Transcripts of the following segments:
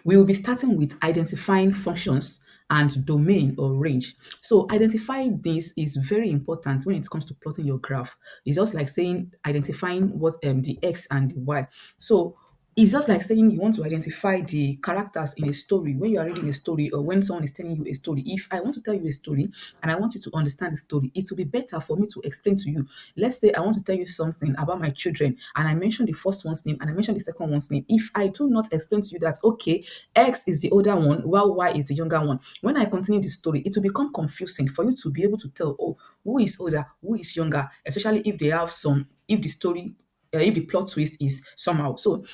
We will be starting with identifying functions and domain or range. So identifying this is very important when it comes to plotting your graph. It's just like saying identifying what the x and the y. So it's just like saying you want to identify the characters in a story when you are reading a story or when someone is telling you a story. If I want to tell you a story and I want you to understand the story, it will be better for me to explain to you. Let's say I want to tell you something about my children and I mention the first one's name and I mention the second one's name. If I do not explain to you that, okay, X is the older one while Y is the younger one, when I continue the story, it will become confusing for you to be able to tell, oh, who is older, who is younger, especially if they have some, if the story if the plot twist is somehow. So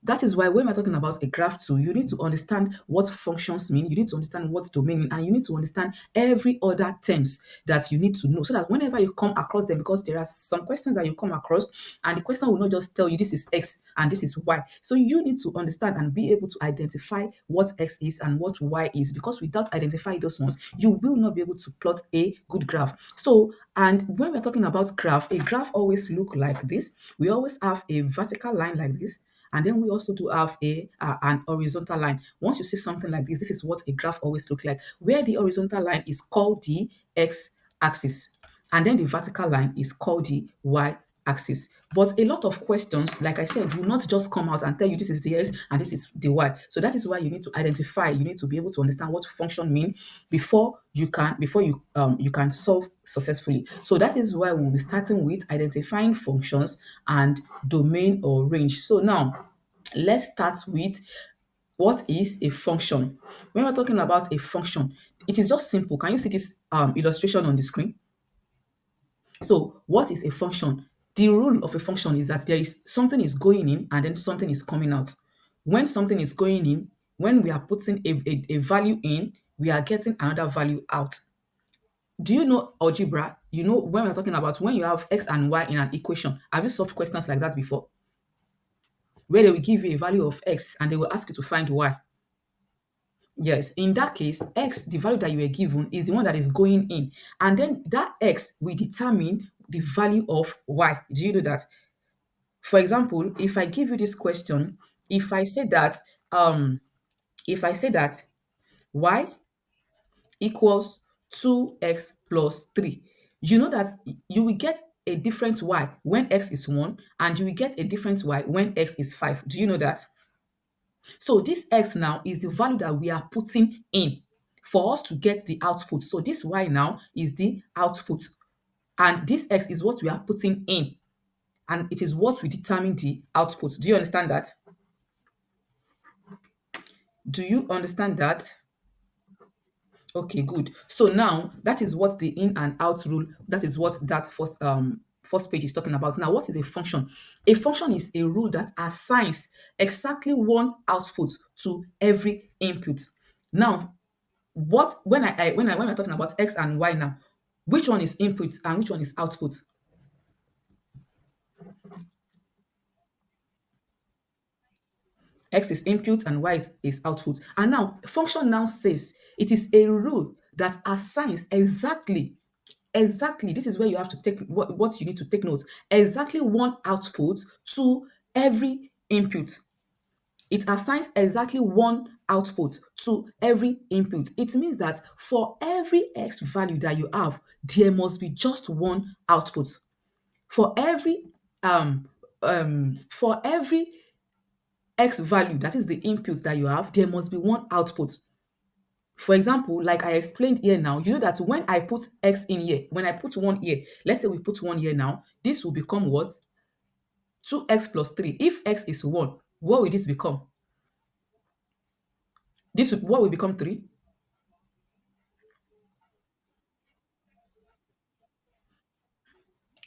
that is why when we're talking about a graph tool, you need to understand what functions mean, you need to understand what domain mean, and you need to understand every other terms that you need to know so that whenever you come across them, because there are some questions that you come across, and the question will not just tell you this is X and this is Y. So you need to understand and be able to identify what X is and what Y is, because without identifying those ones, you will not be able to plot a good graph. So, and when we're talking about graph, a graph always look like this. We always have a vertical line like this, and then we also do have a an horizontal line. Once you see something like this is what a graph always look like, where the horizontal line is called the x-axis, and then the vertical line is called the y-axis. But a lot of questions, like I said, will not just come out and tell you this is the x and this is the y. So that is why you need to identify, you need to be able to understand what function mean before you can solve successfully. So that is why we'll be starting with identifying functions and domain or range. So now let's start with what is a function. When we're talking about a function, it is just simple. Can you see this illustration on the screen? So what is a function? The rule of a function is that there is something is going in and then something is coming out. When something is going in, when we are putting a value in, we are getting another value out. Do you know algebra? You know when we're talking about when you have x and y in an equation, have you solved questions like that before? Where they will give you a value of x and they will ask you to find y. Yes, in that case, x, the value that you were given, is the one that is going in. And then that x will determine the value of y. Do you know that? For example, if I give you this question, if I say that um if I say that y equals 2x plus 3, you know that you will get a different y when x is 1 and you will get a different y when x is 5. Do you know that? So this x now is the value that we are putting in for us to get the output. So this y now is the output, and this x is what we are putting in, and it is what will determine the output. Do you understand that? Do you understand that? Okay, good. So now that is what the in and out rule, that is what that first page is talking about. Now, what is a function? A function is a rule that assigns exactly one output to every input. Now, what when we're talking about x and y now, which one is input and which one is output? X is input and y is output. And now function now says it is a rule that assigns exactly, this is where you have to take what you need to take note, exactly one output to every input. It assigns exactly one output to every input. It means that for every x value that you have, there must be just one output. For every for every x value, that is the input that you have, there must be one output. For example, like I explained here now, you know that when I put x in here, when I put 1 here, let's say we put 1 here now, this will become what? 2x plus 3. If x is 1, what will this become? What will become 3?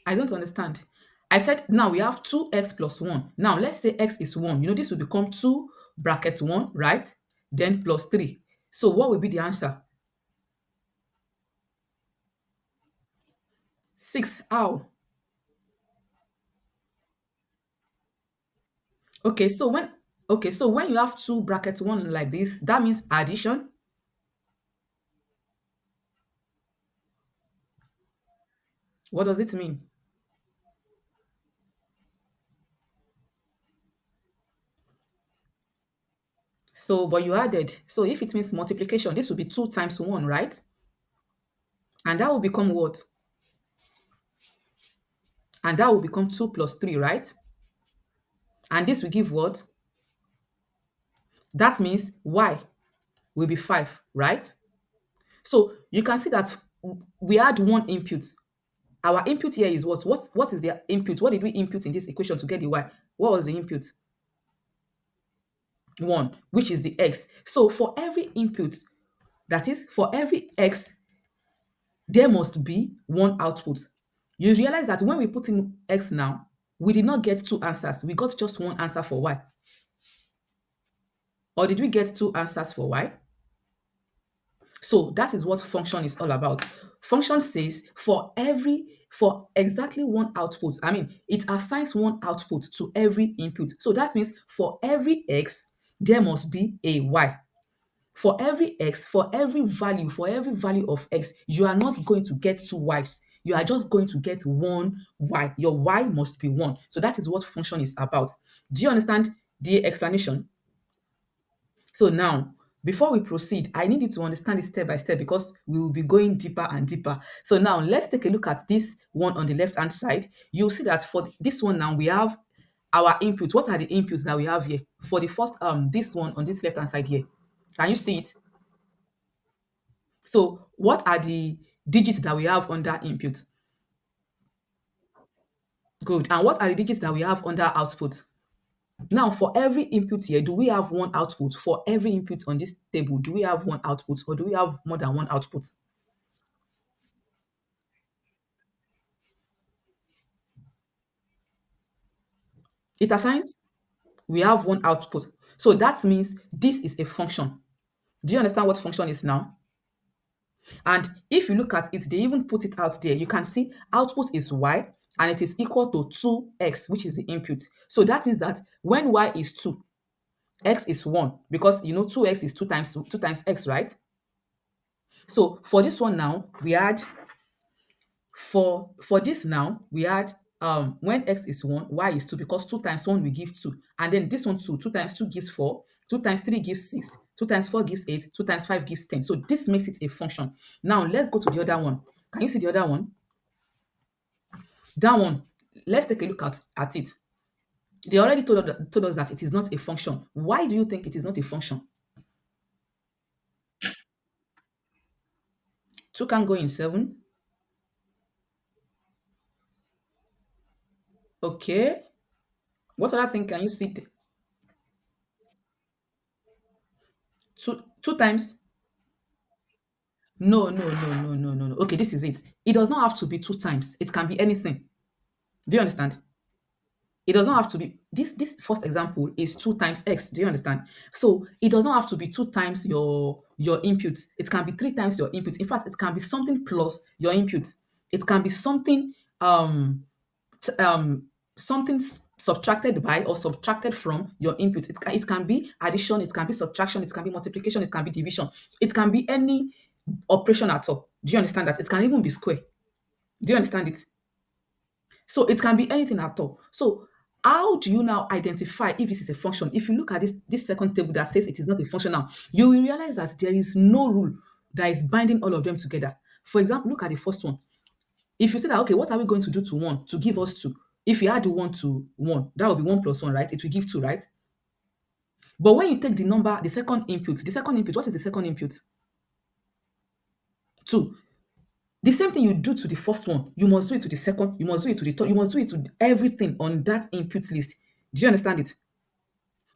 I don't understand. I said now we have 2x plus 1. Now let's say x is 1. You know this will become 2 bracket 1, right? Then plus 3. So what will be the answer? 6. How? Okay, so when you have 2 bracket 1 like this, that means addition. What does it mean? So, but you added. So if it means multiplication, this will be 2 times 1, right? And that will become what? And that will become 2 plus 3, right? And this will give what? That means y will be 5, right? So you can see that we had one input. Our input here is what? What is the input? What did we input in this equation to get the y? What was the input? 1, which is the x. So for every input, that is, for every x, there must be one output. You realize that when we put in x now, we did not get two answers. We got just one answer for y. Or did we get two answers for y? So that is what function is all about. Function says for exactly one output, I mean, it assigns one output to every input. So that means for every x, there must be a y. For every x, for every value of x, you are not going to get two y's. You are just going to get one y. Your y must be 1. So that is what function is about. Do you understand the explanation? So now, before we proceed, I need you to understand it step by step because we will be going deeper and deeper. So now let's take a look at this one on the left hand side. You'll see that for this one now we have our inputs. What are the inputs that we have here? For the first this one on this left hand side here. Can you see it? So what are the digits that we have under input? Good. And what are the digits that we have under output? Now, for every input here, do we have one output? For every input on this table, do we have one output or do we have more than one output? It assigns we have one output. So that means this is a function. Do you understand what function is now? And if you look at it, they even put it out there. You can see output is y and it is equal to 2x, which is the input. So that means that when y is 2, x is 1 because you know 2x is 2 times x, right? So for this one now, we had for this now, we had when x is 1, y is 2 because 2 times 1 will give 2. And then this one 2, 2 times 2 gives 4, 2 times 3 gives 6, 2 times 4 gives 8, 2 times 5 gives 10. So this makes it a function. Now let's go to the other one. Can you see the other one? That one, let's take a look at it. They already told us that it is not a function. Why do you think it is not a function? 2 can go in 7. Okay. What other thing can you see? 2 times? No, no, no, no, no, no, no. Okay, this is it. It does not have to be 2 times. It can be anything. Do you understand? It does not have to be this first example is 2 times x. Do you understand? So it does not have to be 2 times your input. It can be 3 times your input. In fact, it can be something plus your input. It can be something t- um something subtracted by or subtracted from your input. It can be addition, it can be subtraction, it can be multiplication, it can be division. It can be any operation at all. Do you understand that? It can even be square. Do you understand it? So it can be anything at all. So how do you now identify if this is a function? If you look at this second table that says it is not a function now, you will realize that there is no rule that is binding all of them together. For example, look at the first one. If you say that, okay, what are we going to do to 1 to give us 2? If you add the 1 to 1, that will be 1 plus 1, right? It will give 2, right? But when you take the number, the second input, what is the second input? 2. The same thing you do to the first one, you must do it to the second, you must do it to the third, you must do it to everything on that input list. Do you understand it?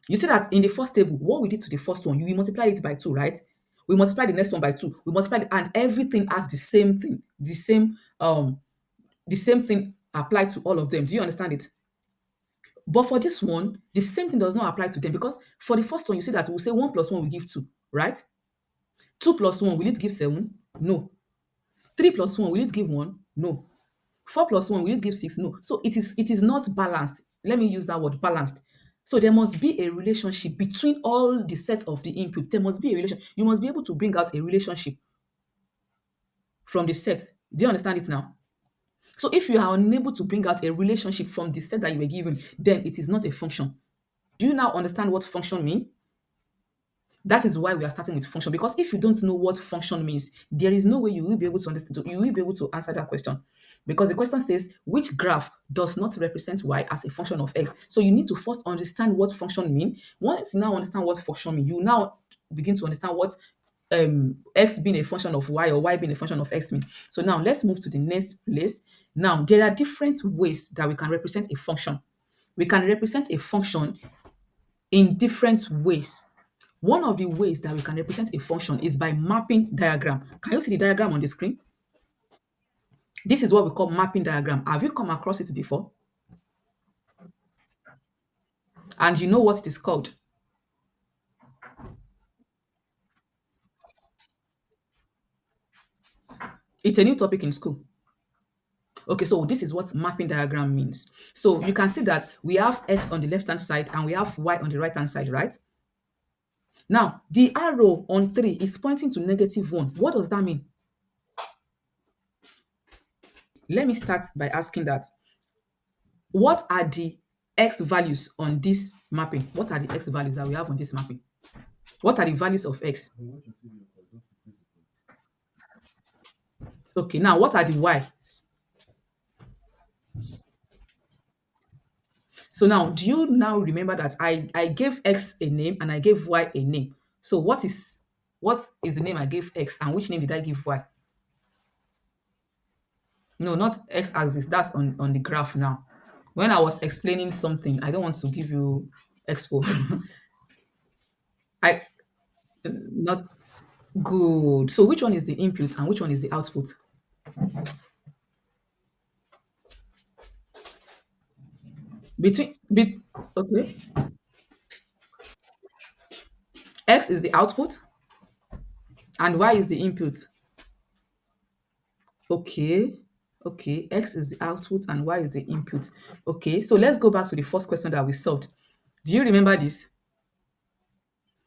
You see that in the first table, what we did to the first one, we multiplied it by 2, right? We multiply the next one by 2. We multiply and everything has the same thing, the same thing applied to all of them. Do you understand it? But for this one, the same thing does not apply to them because for the first one, you see that we'll say 1 plus 1 will give 2, right? 2 plus 1, will it give 7? No. 3 plus 1, will it give 1? No. 4 plus 1, will it give 6? No. So it is not balanced. Let me use that word, balanced. So there must be a relationship between all the sets of the input. There must be a relation. You must be able to bring out a relationship from the set. Do you understand it now? So if you are unable to bring out a relationship from the set that you were given, then it is not a function. Do you now understand what function mean? That is why we are starting with function, because if you don't know what function means, there is no way you will be able to understand, you will be able to answer that question. Because the question says, which graph does not represent y as a function of x? So you need to first understand what function mean. Once you now understand what function mean, you now begin to understand what x being a function of y or y being a function of x mean. So now let's move to the next place. Now there are different ways that we can represent a function. We can represent a function in different ways. One of the ways that we can represent a function is by mapping diagram. Can you see the diagram on the screen? This is what we call mapping diagram. Have you come across it before? And you know what it is called? It's a new topic in school. Okay, so this is what mapping diagram means. So you can see that we have x on the left hand side and we have y on the right hand side, right? Now, the arrow on 3 is pointing to -1. What does that mean? Let me start by asking that. What are the x values on this mapping? What are the x values that we have on this mapping? What are the values of x? Okay, now what are the y? So now, do you now remember that I gave x a name and I gave y a name? So what is the name I gave x and which name did I give y? No, not x-axis. That's on the graph now. When I was explaining something, I don't want to give you expo. I not good. So which one is the input and which one is the output? Okay. X is the output and y is the input. Okay. Okay. X is the output and y is the input. Okay. So let's go back to the first question that we solved. Do you remember this?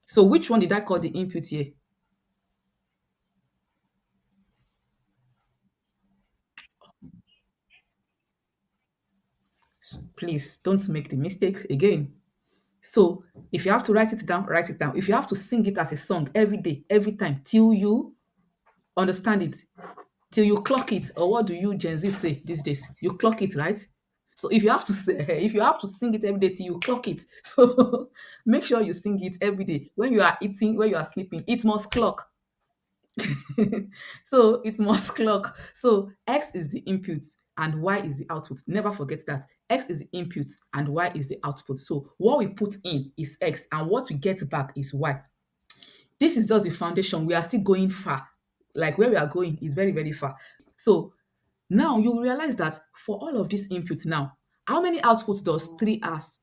So which one did I call the input here? Please don't make the mistake again. So if you have to write it down, write it down. If you have to sing it as a song every day, every time, till you understand it, till you clock it, or what do you Gen Z say these days? You clock it, right? So if you have to say, if you have to sing it every day till you clock it, so make sure you sing it every day. When you are eating, when you are sleeping, it must clock. So it must clock. So X is the input and Y is the output. Never forget that. X is the input and Y is the output. So what we put in is X and what we get back is Y. This is just the foundation. We are still going far. Like where we are going is very, very far. So now you realize that for all of this input now, how many outputs does 3 has?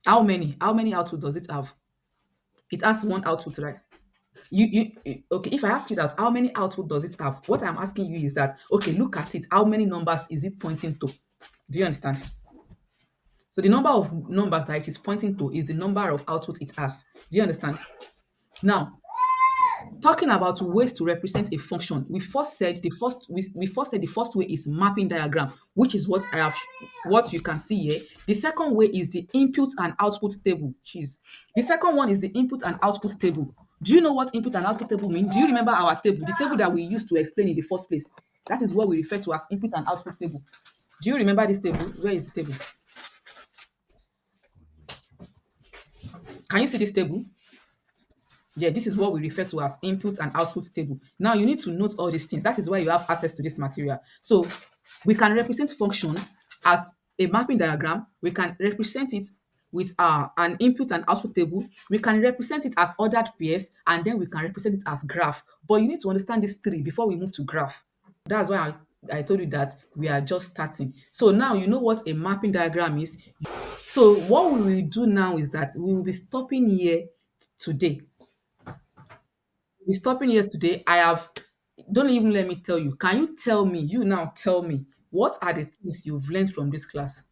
How many? How many output does it have? It has one output, right? Okay, if I ask you that, how many output does it have? What I'm asking you is that, okay, look at it. How many numbers is it pointing to? Do you understand? So the number of numbers that it is pointing to is the number of output it has. Do you understand? Now, talking about ways to represent a function, we first said the first way is mapping diagram, which is what you can see here. The second way is the input and output table. Jeez. The second one is the input and output table. Do you know what input and output table mean? Do you remember our table, the table that we used to explain in the first place? That is what we refer to as input and output table. Do you remember this table? Where is the table? Can you see this table? Yeah, this is what we refer to as input and output table. Now you need to note all these things. That is why you have access to this material. So we can represent function as a mapping diagram. We can represent it with an input and output table. We can represent it as ordered pairs, and then we can represent it as graph. But you need to understand these three before we move to graph. That's why I told you that we are just starting. So now you know what a mapping diagram is. So what we will do now is that we will be stopping here today. We're stopping here today. Don't even let me tell you. Can you tell me, you now tell me, what are the things you've learned from this class?